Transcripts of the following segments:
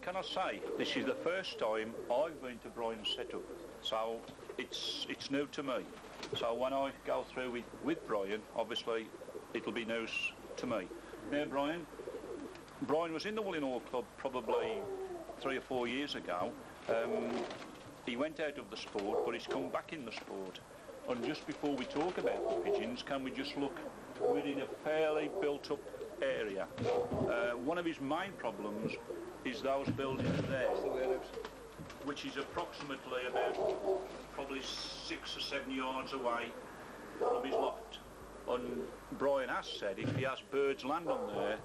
can I say, this is the first time I've been to Brian's setup, so it's new to me. So when I go through with Brian, obviously it'll be news to me. Now Brian was in the Willenhall Club probably 3 or 4 years ago. He went out of the sport, but he's come back in the sport. And just before we talk about the pigeons, can we just look, we're in a fairly built-up area. One of his main problems is those buildings there, which is approximately about probably 6 or 7 yards away from his loft. And Brian has said if he has birds land on there,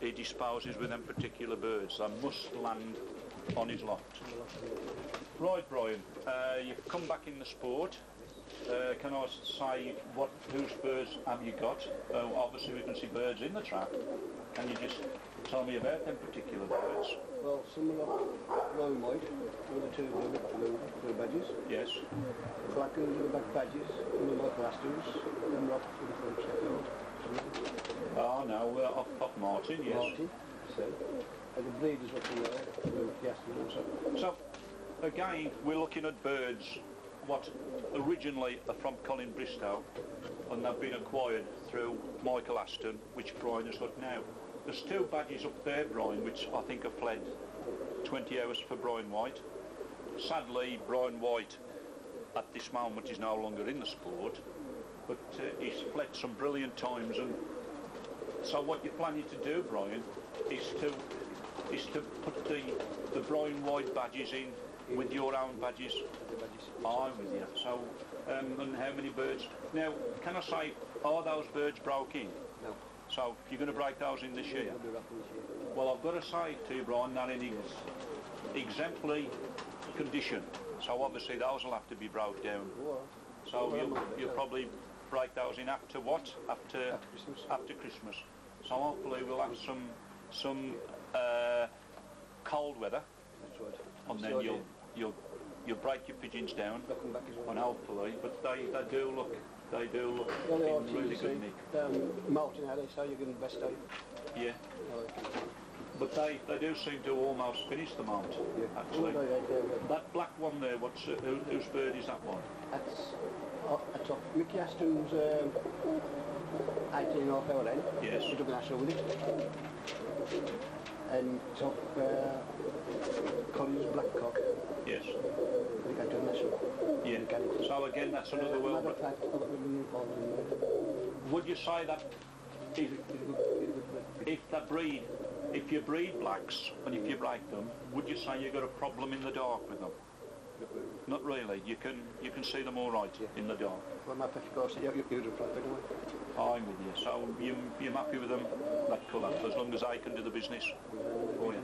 he disposes with them particular birds. They must land on his loft. Right, Brian, you've come back in the sport. Can I say whose birds have you got? Obviously we can see birds in the trap. Can you just tell me about them particular birds? Well, some are brown and white, with the two blue badges. Yes. The black and the black badges, and the Michael Astons, and rock with the front Sheffield. Oh no, off Martin, yes. Martin, so. And the breeders were from there, the Astons also. So, again, we're looking at birds what originally are from Colin Bristow, and they've been acquired through Michael Aston, which Brian has got now. There's 2 badges up there, Brian, which I think have fled 20 hours for Brian White. Sadly, Brian White at this moment is no longer in the sport, but he's fled some brilliant times. And so what you're planning to do, Brian, is to put the Brian White badges in with your own badges. I'm with you. So, and how many birds? Now, can I say, are those birds broke in? No. So, you're going to break those in this year? Well, I've got to say to you, Brian, they're in exemplary condition. So, obviously, those will have to be broke down. So, you'll probably break those in after what? After Christmas. So, hopefully, we'll have some cold weather. That's right. And then you'll break your pigeons down, and hopefully, but they do look in really good nick. Molting how they say you're going to best out. Yeah. But they do seem to almost finish the mount, actually. That black one there, whose bird is that one? That's off Mickey Aston's 18.5 hour end. Yes. We took an Aston with it. And it's off Colin's black cock. Yes. I think I've done this one. Yeah. So again, that's another world. Matter of fact, I've got them involved in there. Would you say that if you breed blacks and if you break them, would you say you've got a problem in the dark with them? Not really. You can see them all right in the dark. Well, my pet goes, you'd have played anyway. I'm with you. So you're happy with them, that colour, as long as I can do the business for you.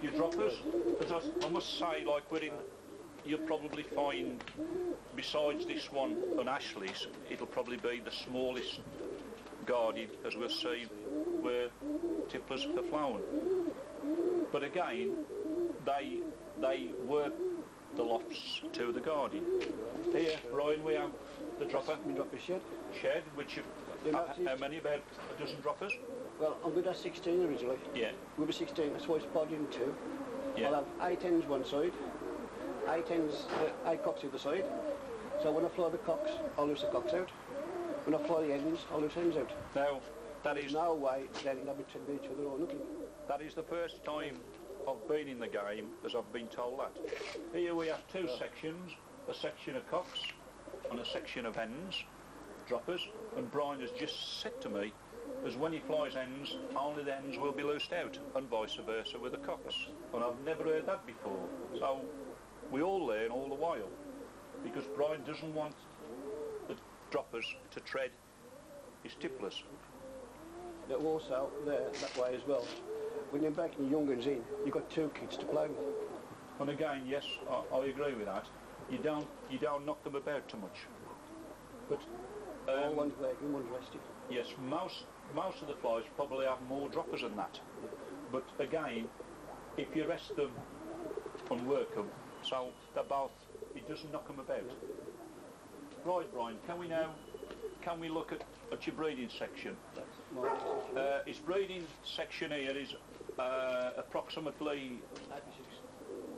Your droppers, I must say, like you'll probably find, besides this one and Ashley's, it'll probably be the smallest guarded, as we'll see, where Tipplers have flown. But again, they work the lofts to the guarding. Here, Brian, we have the dropper. Dropper shed. Shed, which how many? About a dozen droppers? Well, I'm going to have 16 originally. Yeah. We'll be 16, that's why it's podded in 2. Yeah. I'll have 8 hens one side, 8 cocks the other side. So when I fly the cocks, I'll loose the cocks out. When I fly the hens, I'll loose hens out. Now, that is... no way then they'll be to each other or nothing. That is the first time I've been in the game as I've been told that. Here we have 2 sections, a section of cocks and a section of hens, droppers, and Brian has just said to me, as when he flies hens, only the hens will be loosed out, and vice versa with the cocks. And I've never heard that before. So we all learn all the while, because Brian doesn't want the droppers to tread his tipplers. But also, there, that way as well, when you're breaking your young ones in, you've got 2 kids to play with. And again, yes, I agree with that. You don't knock them about too much. But one's working, one's rested. Yes, most of the flies probably have more droppers than that. But again, if you rest them and work them, so they're both, it doesn't knock them about. Right, Brian, can we look at your breeding section? His breeding section here is Approximately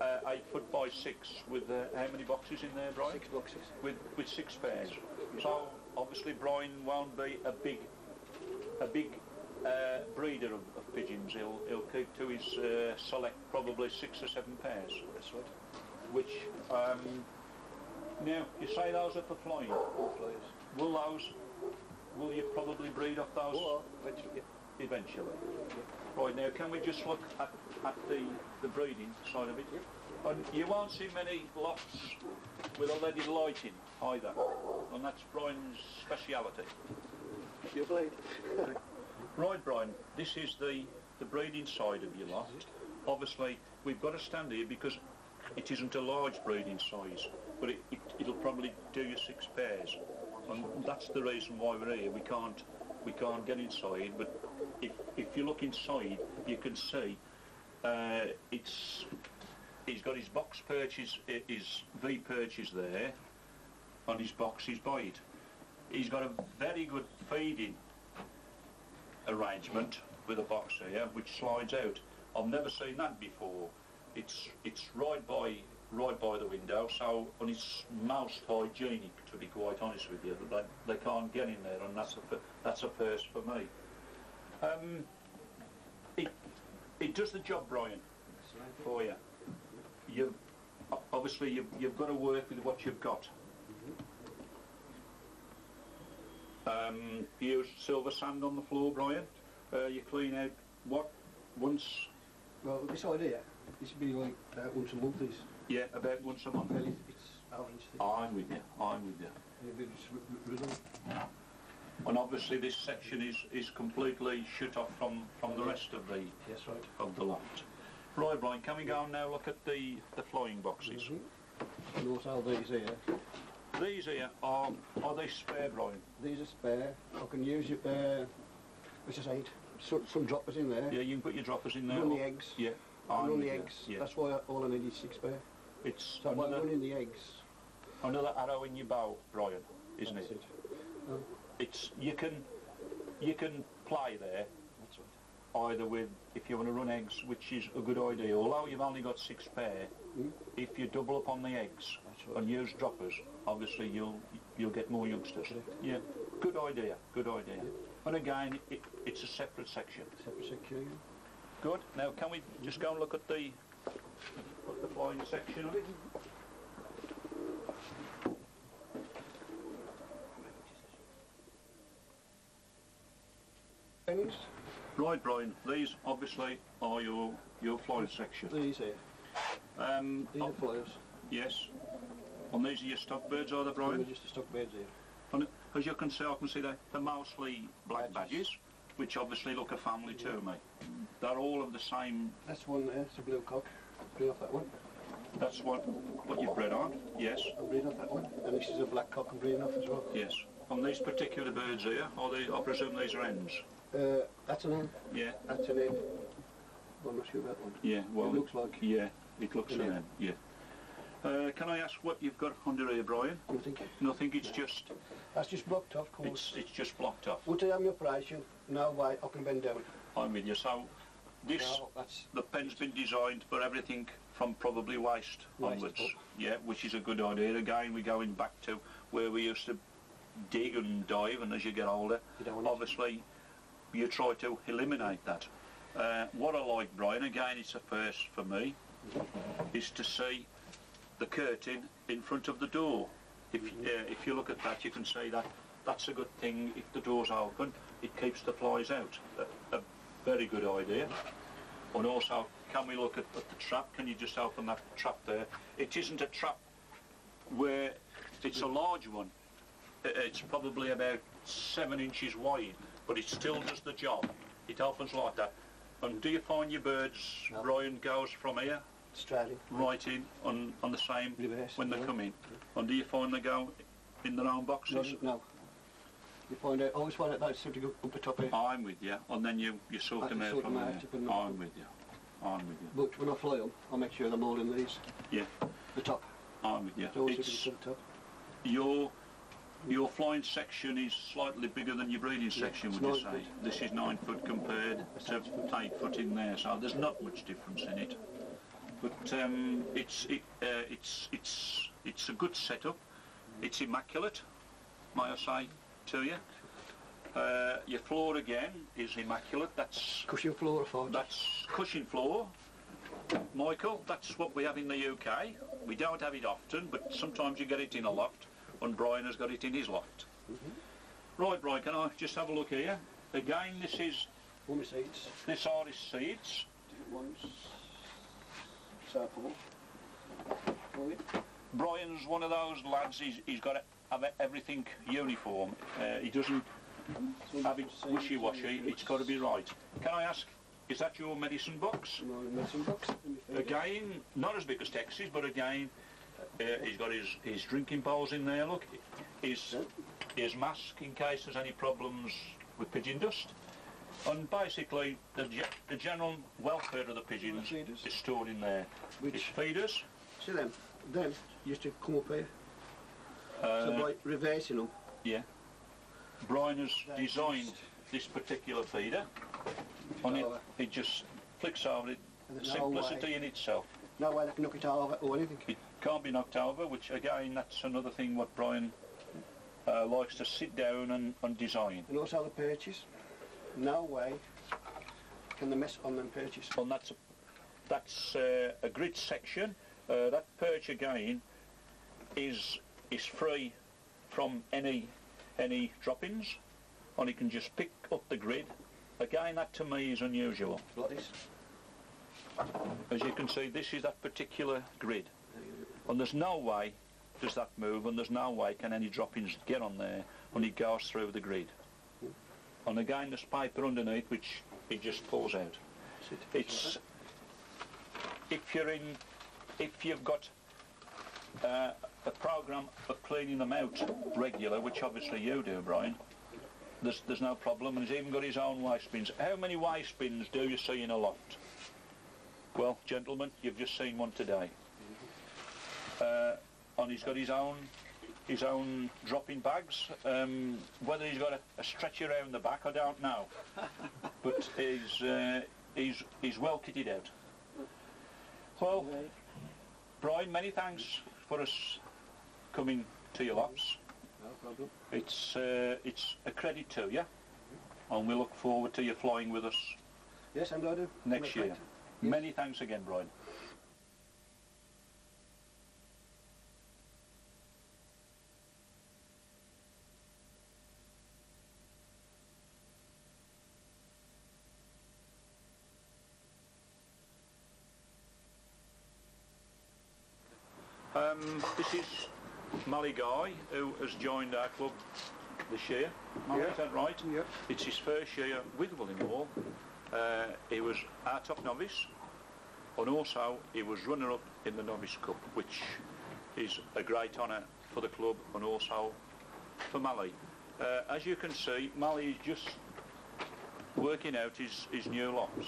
8 foot by 6 with how many boxes in there, Brian? 6 boxes. With 6 pairs. So obviously Brian won't be a big breeder of pigeons. He'll keep to his select probably 6 or 7 pairs. That's right. Which now you say those are for flying. All flyers. Will you probably breed off those? Oh, eventually. Eventually. Right, now can we just look at the breeding side of it? Yep. And you won't see many lofts with a leaded light in either, and that's Brian's speciality. You played. Right, Brian, this is the breeding side of your loft. Obviously, we've got to stand here because it isn't a large breeding size, but it'll probably do you 6 pairs, and that's the reason why we're here. We can't get inside, but if you look inside, you can see he's got his box perches, his V perches there on his box, his bite. He's got a very good feeding arrangement with a box here, which slides out. I've never seen that before. It's right by the window, so and it's most hygienic, to be quite honest with you. They can't get in there, and that's a first for me. It does the job, Brian, for you. Obviously you've got to work with what you've got. You use silver sand on the floor, Brian. You clean out what once? Well, this idea, this would be like once a month. This. Yeah, about once a month. Well, it's average thing. I'm with you. Maybe just riddle. And obviously this section is completely shut off from the rest of the Yes, right. of the loft. Right, Brian, can we go and now look at the flying boxes? And also these here. These here are they spare, Brian? These are spare. I can use it, which is 8. Some droppers in there. Yeah, you can put your droppers in there. Run the eggs. Yeah. Run the eggs. Yeah. That's why all I need is 6 spare. It's So by running the eggs. another arrow in your bow, Brian, isn't That's it? Oh, It's you can play there that's right. either with if you want to run eggs, which is a good idea. Although you've only got 6 pair, if you double up on the eggs That's right. and use droppers, obviously you'll get more youngsters. Correct. Yeah, good idea. And again, it's a separate section. Separate section. Good. Now, can we just go and look at the flying section of it? Things. Right, Brian. These obviously are your flying section. These here. These are flyers. Yes. And these are your stock birds, are they, Brian? These are just the stock birds here. And as you can see, I can see they're mostly black badges, which obviously look a family to me. They're all of the same. That's one there. It's a blue cock. Breed off that one. That's what you've bred on. Yes. I'm breeding off that one. And this is a black cock I'm breeding off as well. Yes. On these particular birds here, I presume these are hens. That's an hen. Yeah. That's an hen. I'm not sure about one. Yeah. Well, it looks like. Yeah. It looks Yeah. an hen. Yeah. Can I ask what you've got under here, Brian? Nothing. Nothing. It's just. That's just blocked off, of course. It's just blocked off. Once I have my operation, no way I can bend down. I'm with you. So this No, that's the pen's been designed for everything from probably waist onwards. up. Yeah, which is a good idea. Again, we're going back to where we used to dig and dive, and as you get older, You don't want it. obviously you try to eliminate that. What I like, Brian, again it's a first for me, is to see the curtain in front of the door. If you look at that, you can see that that's a good thing. If the door's open, it keeps the flies out. A very good idea. And also, can we look at the trap? Can you just open that trap there? It isn't a trap where it's a large one. It's probably about 7 inches wide, but it still does the job. It opens like that. And do you find your birds, No. Brian, goes from here straight in. right in on the same Reverse, when they yeah. come in? And do you find they go in their own boxes? No. You always find out that's something up the top here. I'm with you, and then you sort I them can out sort from them out there. to put them I'm with you. But when I fly them, I make sure they're mould in these. Yeah, The top. I'm with you. So also It's to the top. your Your flying section is slightly bigger than your breeding section, would you say? 9 foot. This is 9 foot compared to 8 foot in there, so there's not much difference in it. But it's a good setup. It's immaculate, may I say to you. Your floor again is immaculate. That's Cushion floor, I thought. that's cushion floor. Michael, that's what we have in the UK. We don't have it often, but sometimes you get it in a loft, and Brian has got it in his loft. Right, Brian, can I just have a look here? Again, this is... Woman seats. This are his seats. One's circle. Brian's one of those lads, he's got to have everything uniform. He doesn't have it wishy-washy, it's got to be right. Can I ask, is that your medicine box? My medicine box. Again, not as big as Texas, but again, he's got his drinking bowls in there, look. His mask in case there's any problems with pigeon dust. And basically, the general welfare of the pigeons is stored in there. His feeders. See them? Them used to come up here. So by reversing them. Yeah. Brian has designed this particular feeder. On it just flicks over it. Simplicity in itself. No way they can knock it over or anything. It can't be knocked over, which again, that's another thing what Brian likes to sit down and design. And also the perches. No way can they mess on them perches. And that's a grid section. That perch again is free from any droppings, and he can just pick up the grid. Again, that to me is unusual. Like this. As you can see, this is that particular grid, and there's no way does that move, and there's no way can any droppings get on there, and it goes through the grid. And again, there's paper underneath which it just pulls out. It's if you've got a program of cleaning them out regular, which obviously you do, Brian, there's no problem, and he's even got his own waste bins. How many waste bins do you see in a loft? Well, gentlemen, you've just seen one today. And he's got his own drop-in bags. Whether he's got a stretcher around the back, I don't know. But he's well kitted out. Well, Brian, many thanks for us coming to your lofts. No problem. It's a credit to you, and we look forward to you flying with us Yes, I'm glad to. next year. Yes. Many thanks again, Brian. This is Mally Guy, who has joined our club this year. Mally, is that right? Yeah. It's his first year with Willenhall. He was our top novice, and also he was runner-up in the Novice Cup, which is a great honour for the club and also for Mally. As you can see, Mally is just working out his new lofts.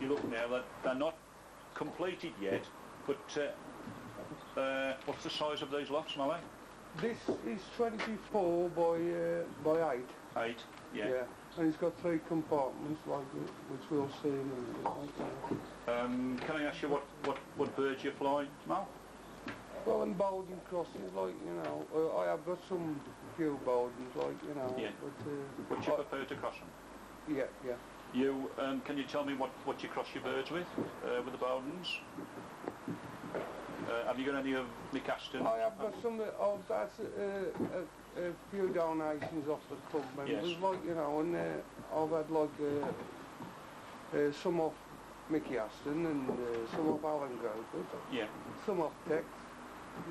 You look now that they're not completed yet, but what's the size of these lofts, Mally? This is 24 by 8. 8, yeah. And it's got 3 compartments, like which we'll see in a minute. Can I ask you what birds you fly, Mal? Well, and Bowden crossings, like, you know, I have got some few Bowdens, like, you know. Yeah. But, Would you prefer to cross them? Yeah. You, can you tell me what you cross your birds with the Bowdens? Have you got any of Mick Aston? I have got some of that, a few donations off the club members, Yes. like, you know, and I've had, like, some off Mickey Aston and some off Alan Goker. Yeah. Some off Tex.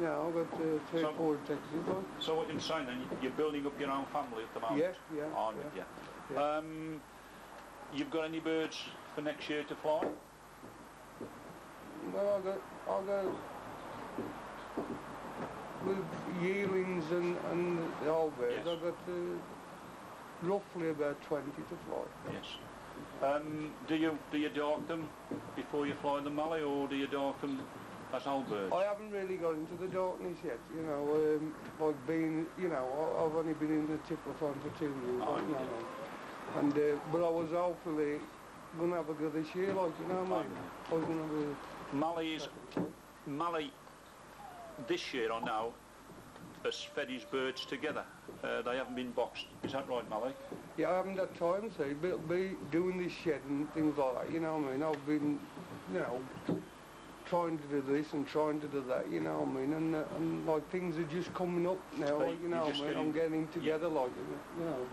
Yeah, I've got 3 or 4 Texas, like. So what you're saying then, you're building up your own family at the moment? Yeah. I'm with you. Yeah. You've got any birds for next year to fly? Well, I'll go with yearlings and the old birds. Yes. I've got roughly about 20 to fly. Yes. Do you dark them before you fly them, Mally, or do you dark them as old birds? I haven't really got into the darkness yet, you know, like being, you know, I've only been in the Tippler farm for 2 years, Oh, like, you yeah. know, and, but I was hopefully going to have a go this year, like, you know what I mean? I was going to have Mally, this year or now, has fed his birds together. They haven't been boxed. Is that right, Mally? Yeah, I haven't had time to be doing this shed and things like that, you know what I mean? I've been, you know, trying to do this and trying to do that, you know what I mean? And like things are just coming up now, like, you know what I mean? I'm getting together, like, you know,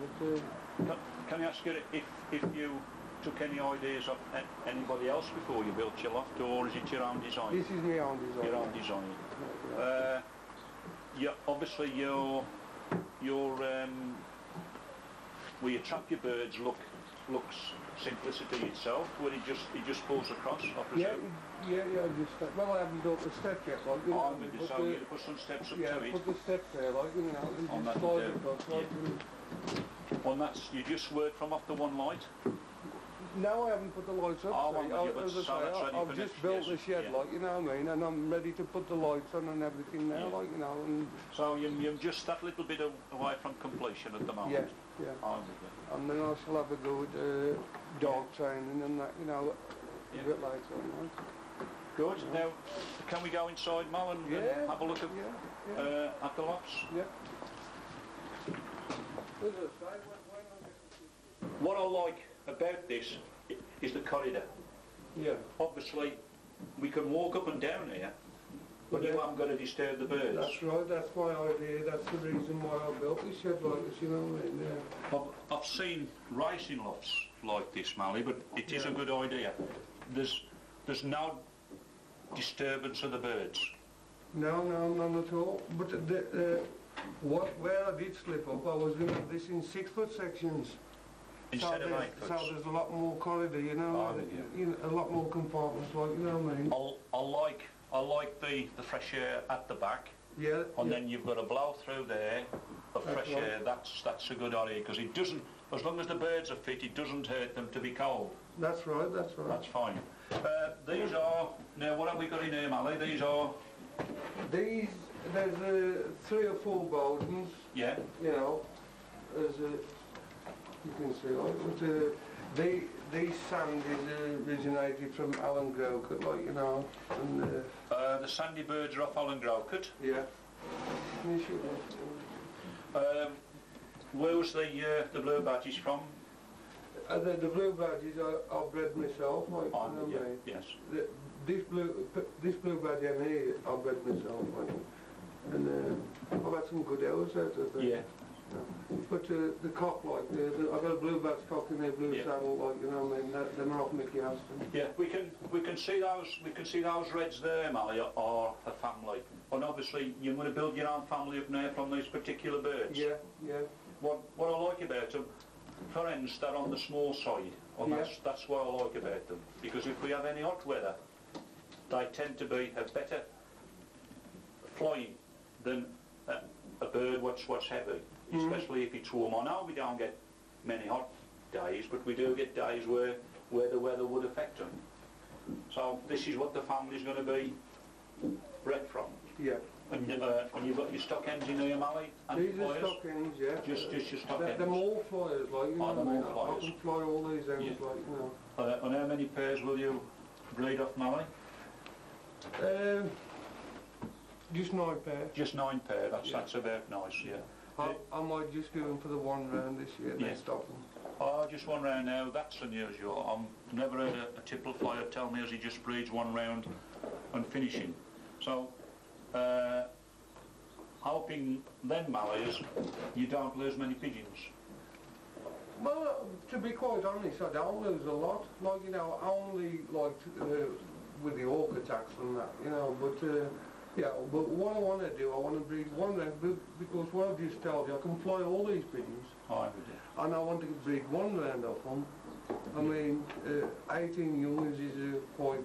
but... Can I ask you if you took any ideas of anybody else before you built your loft, or is it your own design? This is my own design. Your own design. Yeah. Yeah, obviously where you trap your birds looks simplicity itself, where it just falls across, I presume. Yeah, just, well, I haven't built the step yet, like, you know. So you put some steps up to it. Yeah, put the step there, like, you know, and On just that, slide across, like, Well, that's, you just work from off the one light? No, I haven't put the lights up. As I say, I've just built the shed, like, you know what I mean, and I'm ready to put the lights on and everything now, like, you know. And so you're just that little bit away from completion at the moment? Yeah. I'm with you. And then I shall have a go with dog training and that, you know, a bit later on, like. Good. Now, can we go inside, Mal, and have a look at the lofts? Yeah. What I like about this is the corridor. Yeah. Obviously, we can walk up and down here, but you haven't got to disturb the birds. That's right, that's my idea, that's the reason why I built this shed like this, you know what I mean? Yeah. I've seen racing lofts like this, Mally, but it is a good idea. There's no disturbance of the birds. No, none at all. But where I did slip up, I was going to have this in 6-foot sections. Instead of 8 foot. So there's a lot more corridor, you know, a lot more compartments, like, you know what I mean? I like the fresh air at the back. Yeah. And then you've got a blow through there of fresh air. That's a good idea, because it doesn't, as long as the birds are fit, it doesn't hurt them to be cold. That's right. That's fine. These are, now what have we got in here, Mally? There's 3 or 4 Bowdens. Yeah. You know, you can see, like, but these sand is originated from Alan Growcut, like, you know, and the sandy birds are off Alan Growcut. Yeah. Where was the blue badges from? The blue badges I bred myself, like, you know what I mean? Yes. This blue badge here I bred myself, like, and I've had some good hours out of it. Yeah. But the cock, like, I've got a blue badge cock in there, blue saddle, like, you know what I mean? Them are off Mickey Aston. Yeah, we can see those reds there, Mally, are a family. And obviously you're going to build your own family up now from these particular birds. Yeah. What I like about them, for instance, they're on the small side, and that's what I like about them. Because if we have any hot weather, they tend to be a better flying than a bird what's heavy, especially if it's warm. I know we don't get many hot days, but we do get days where the weather would affect them. So this is what the family's going to be bred from. Yeah. And you've got your stock hens in here, Mally? These are stock hens, yeah. Just your stock hens? They're more flyers, like, you know what I mean? I can fly all these hens, like, you know. And how many pairs will you breed off, Mally? Just 9 pairs. Just 9 pairs, that's about nice, yeah. I might just do them for the one round this year, then stop them. Oh, just one round now, that's unusual. I've never heard a tipple flyer tell me as he just breeds one round and finishing. So, hoping then, Mally, is you don't lose many pigeons. Well, to be quite honest, I don't lose a lot. Like, you know, only, like, with the hawk attacks and that, you know, but... yeah, but what I want to do, I want to breed one round, because what I've just told you, I can fly all these pigeons. Oh, and I want to breed one round of them. I mean, 18 youngs is quite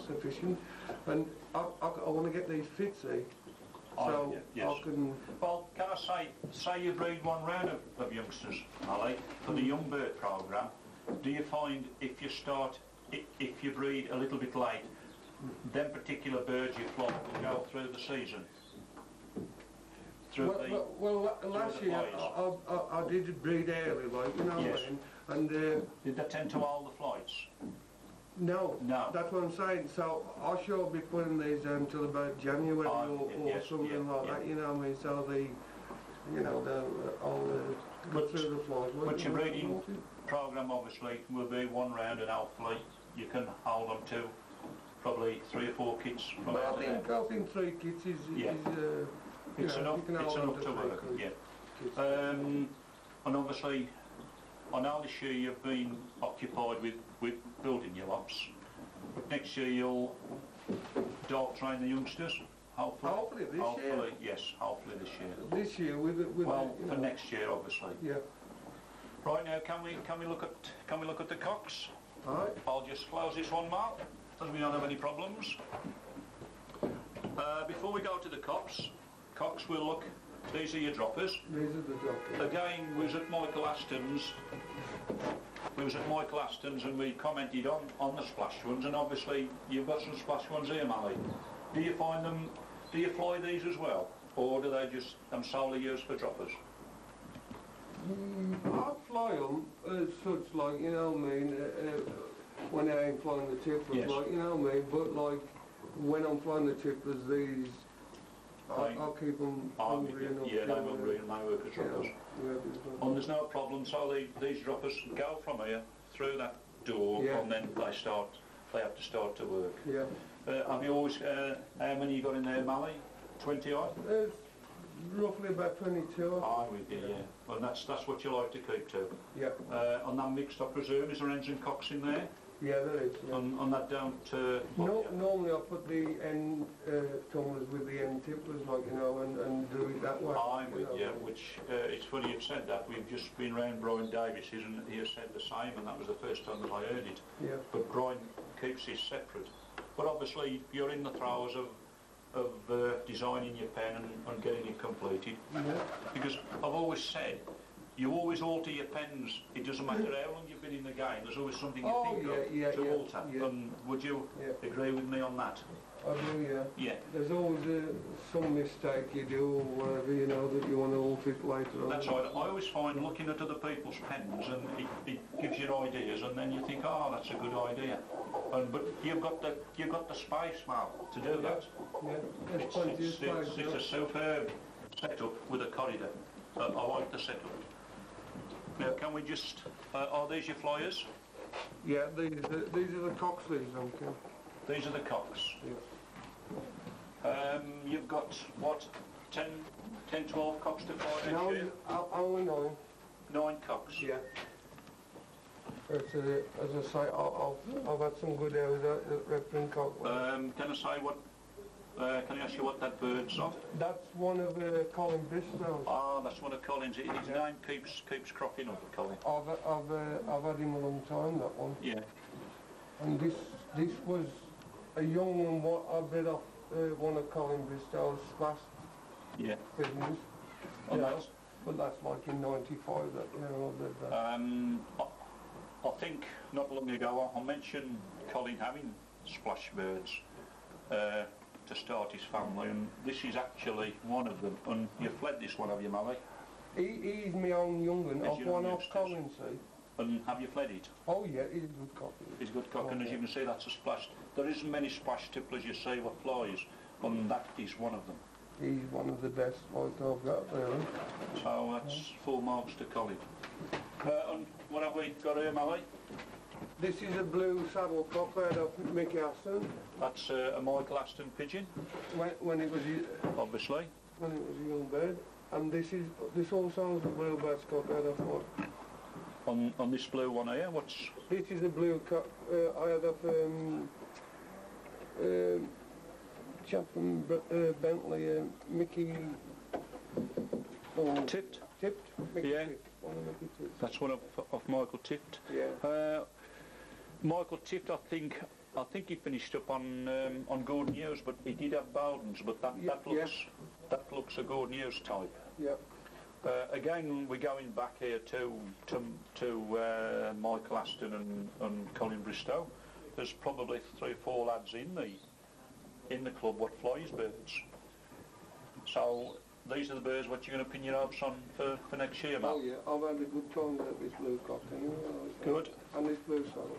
sufficient, and I want to get these fit, see, so I can... Well, can I say you breed one round of youngsters, Mally, for the young bird programme, do you find if you breed a little bit late, them particular birds you fly will go through the season. Through Last year I did breed early, like, you know yes. what I mean? And did that tend to all the flights? no, No. that's what I'm saying. So I should be putting these until about January or yes, something like that, you know what I mean? So the, you know, I'll go through the flight. But your breeding programme obviously will be one round, and hopefully you can hold them to probably 3 or 4 kits from Well, out there. I think 3 kits is it's enough to work, yeah. And obviously, I know this year you've been occupied with building your lots, but next year you'll dog train the youngsters, hopefully. Hopefully this year. Yes, hopefully this year. This year with well, for next year, obviously. Yeah. Right now, can we look at the cocks? All right. I'll just close this one, Mark, as we don't have any problems. Before we go to the cocks, we'll look. These are your droppers. These are the droppers. Again, we was at Michael Aston's. And we commented on the splashed ones, and obviously you've got some splashed ones here, Mally. Do you find them? Do you fly these as well, or do they just solely used for droppers? I fly them as such, like, you know what I mean, when I ain't flying the Tipplers, yes. like, you know what I mean, but like, when I'm flying the Tipplers, these, I'll keep them hungry enough. Yeah, they're hungry and they work as droppers. Yeah, and there's no problem, so these droppers go from here, through that door, and then they have to start to work. Yeah. Have you always, how many you got in there, Mally? 20 odd? Roughly about 22. We do, yeah. Well, that's what you like to keep to. Yeah. On that mixed, I presume, is there hens and cocks in there? Yeah, there is. Yeah. On that don't... No, normally I put the end tumblers with the end tipplers, like, you know, and do it that way. I'm with you, which, it's funny you've said that. We've just been round Brian Davis's and he has said the same, and that was the first time that I heard it. Yeah. But Brian keeps his separate. But obviously, you're in the throes of designing your pen and getting it completed. Yeah. Because I've always said, you always alter your pens. It doesn't matter how long you've been in the game, there's always something you think of to alter. Yeah. And would you agree with me on that? I do, yeah. Yeah. There's always some mistake you do or whatever, you know, that you want to alter it later on. That's right. I always find looking at other people's pens and it gives you ideas, and then you think, oh, that's a good idea. But you've got the space, Mal, to do that. Yeah, there's plenty of space. It's a superb setup with a corridor. I like the setup. Now, can we just... are these your flyers? Yeah, these are the cocks, these, okay. These are the cocks. Yeah. You've got, what, 10, 12 cocks to fly next year? Only 9. 9 cocks? Yeah. As I say, I've had some good hours at Repton Cock. Can I say what... can I ask you what that bird's off? That's one of Colin Bristow's. Ah, that's one of Colin's. His name keeps cropping up, Colin. I've had him a long time, that one. Yeah. And this was a young one. What I bred off one of Colin Bristow's last business. But that's like in '95 that I bred that. I think not long ago I mentioned Colin having splash birds to start his family, and this is actually one of them. And you fled this one, have you, Mally? He's my own young one. I've one off Colin, see. And have you fled it? Oh yeah, he's a good cock. He's a good cock, and as you can see, that's a splash. There isn't many splash tipplers you see what flies, and that is one of them. He's one of the best like I've got there. So that's full marks to Colin. And what have we got here, Mally? This is a blue saddle cock out of Mickey Aston. That's a Michael Aston pigeon. When it was obviously. When it was a young bird. And this also is a blue bird's cock out of what? On this blue one here, what's... This is a blue cock out of chap from Bentley, Mickey... Tipped? Tipped? Mickey yeah. Tipped. One of Mickey Tipped. That's one of Michael Tipped. Yeah. Michael Tipped, I think he finished up on Good News, but he did have Bowdens, but that looks a Good News type. Yeah. Again, we're going back here to Michael Aston and Colin Bristow. there's probably 3 or 4 lads in the club what flies birds. So these are the birds what you're going to pin your hopes on for next year, Mal? Oh yeah, I've had a good time with this blue cock anyway. Good. And this blue swallow.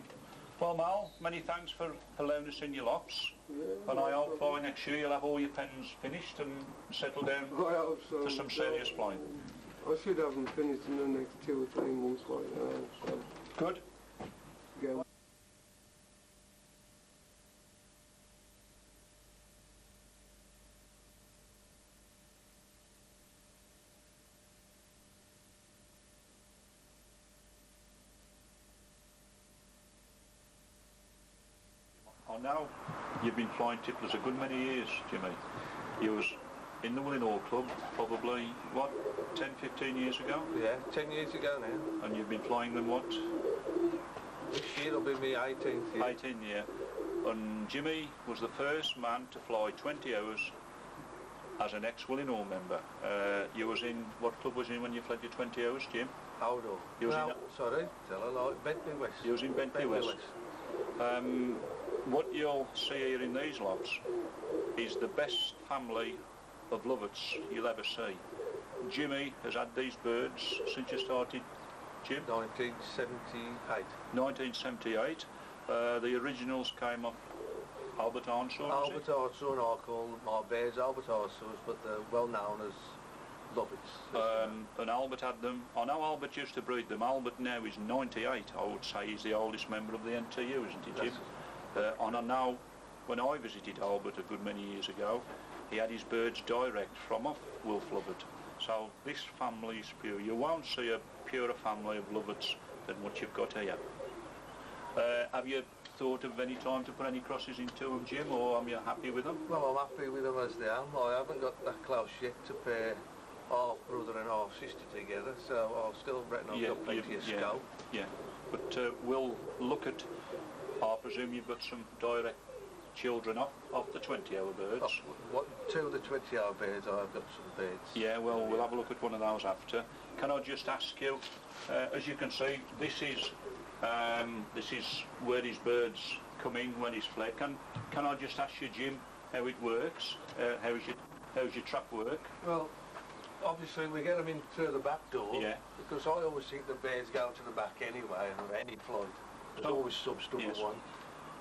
Well, Mal, many thanks for allowing us in your lots. Yeah, And I hope by next year you'll have all your pens finished and settle down I hope so. to some serious flying. I should have them finished in the next 2 or 3 months by now, so Good. go. I know you've been flying Tipplers a good many years, Jimmy. You was in the Willenhall club probably, what, 10, 15 years ago? Yeah, 10 years ago now. And you've been flying them, what, This year will be my 18th year. 18 year. And Jimmy was the first man to fly 20 hours as an ex-Willenhall member. You was in, what club was you in when you fled your 20 hours, Jim? Outdoor. You was No, in sorry, tell a lie. Bentley West. You was in Bentley West. What you'll see here in these lots is the best family of lovets you'll ever see. Jimmy has had these birds since you started, Jim? 1978. 1978. The originals came off Albert Arnshaw. Albert Arnshaw, and I call my birds Albert Arnshaws, but they're well known as lovets. And Albert had them. I know Albert used to breed them. Albert now is 98. I would say he's the oldest member of the NTU, isn't he, Jim? And I know when I visited Albert a good many years ago, he had his birds direct from off Wolf Lovett. So this family's pure. You won't see a purer family of lovets than what you've got here. Have you thought of any time to put any crosses into them, Jim, or are you happy with them? Well, I'm happy with them as they are. I haven't got that close yet to pair half brother and half sister together, so I'll still reckon I've got plenty of scope. Yeah, but we'll look at, I presume you've got some direct children off the 20-hour birds. Two of the 20-hour birds, I've got some birds. Yeah, well, we'll have a look at one of those after. Can I just ask you, as you can see, this is where his birds come in when he's fled. Can I just ask you, Jim, how it works? How's your trap work? Well, obviously we get them in through the back door. Yeah. Because I always think the birds go to the back anyway, and any flight. There's always some stubborn one.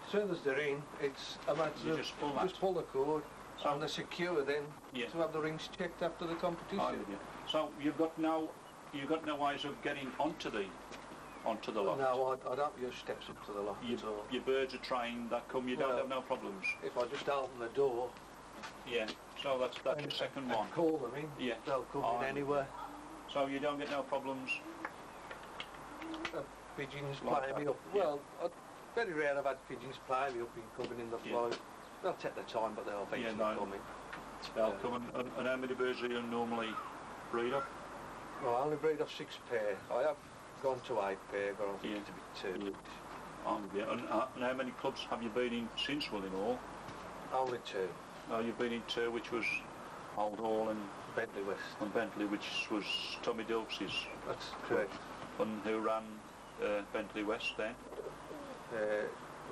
As soon as they're in, it's a matter of just pull the cord, and they're secure then to have the rings checked after the competition. So you've got no ways of getting onto the loft? No, I don't use steps up to the loft at all. Your birds are trained, that come, you don't have no problems? If I just open the door... Yeah, so that's the second one. Call them in, they'll come in anywhere. So you don't get no problems? Pigeons play me up. Yeah. Well, very rare I've had pigeons play me up in coming in the flight. They'll take their time, but they'll eventually come in. They'll come in. And how many birds do you normally breed off? Well, I only breed off 6 pair. I have gone to 8 pair, but I think to be 2. And how many clubs have you been in since Willenhall? Only 2. Oh, you've been in 2, which was Old Hall and Bentley West. And Bentley, which was Tommy Dilks's. That's correct. And who ran Bentley West then?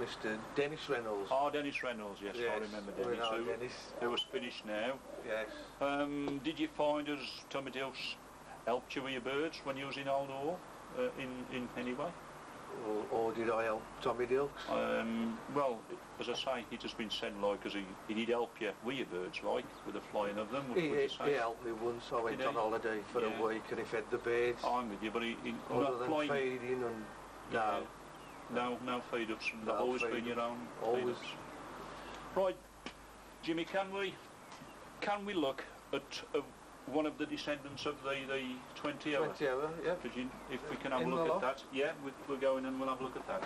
Mr. Dennis Reynolds. Oh, Dennis Reynolds, yes, I remember Dennis. Who was finished now. Yes. Did you find as Tommy Dilks helped you with your birds when you was in Old Hall in any way? Or did I help Tommy Dilks? Well, as I say, he just been sent like, because he did help you with your birds, like, with the flying of them. He helped me once. I went on holiday for a week and he fed the birds. I'm with you, but he other than feeding and... No feed-ups. They've always been your own always. Right, Jimmy, can we look at one of the descendants of the 20-hour? 20-hour, yeah. If we can have a look at that. Yeah, we'll go in and we'll have a look at that.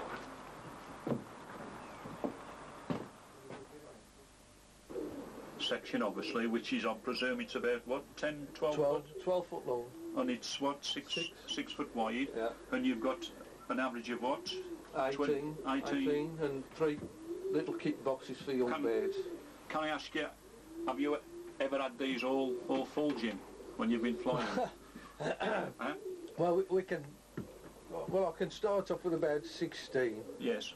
Section, obviously, which is, I presume, it's about, what, 10, 12 foot? 12 foot long. And it's, what, 6 foot wide? Yeah. And you've got an average of what? 18 and 3 little kit boxes for young birds. Can I ask you, have you ever had these all full, Jim, when you've been flying them? Well, we can... Well, I can start off with about 16. Yes.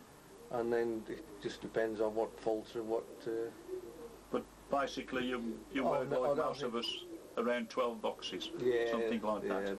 and then it just depends on what faults and what... But basically you work like most of us, around 12 boxes, something like that.